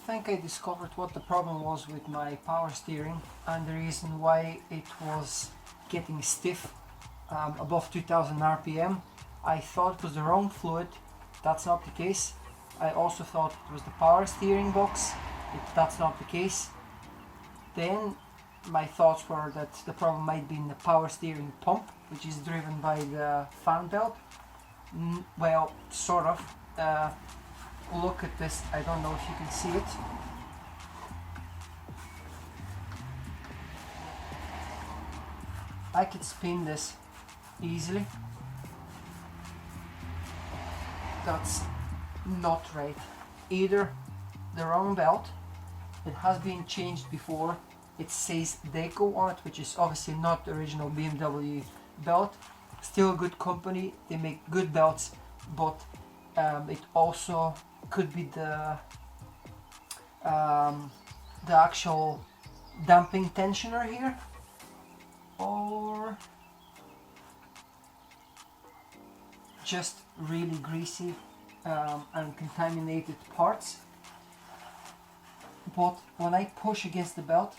think I discovered what the problem was with my power steering and the reason why it was getting stiff above 2000 RPM. I thought it was the wrong fluid. That's not the case. I also thought it was the power steering box. That's not the case. Then my thoughts were that the problem might be in the power steering pump, which is driven by the fan belt. Well, sort of. Look at this. I don't know if you can see it. I could spin this easily. That's not right. Either the wrong belt, it has been changed before, it says Deco on it, which is obviously not the original BMW belt. Still a good company, they make good belts, but it also could be the actual damping tensioner here, or just really greasy and contaminated parts. But when I push against the belt,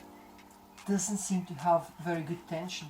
it doesn't seem to have very good tension.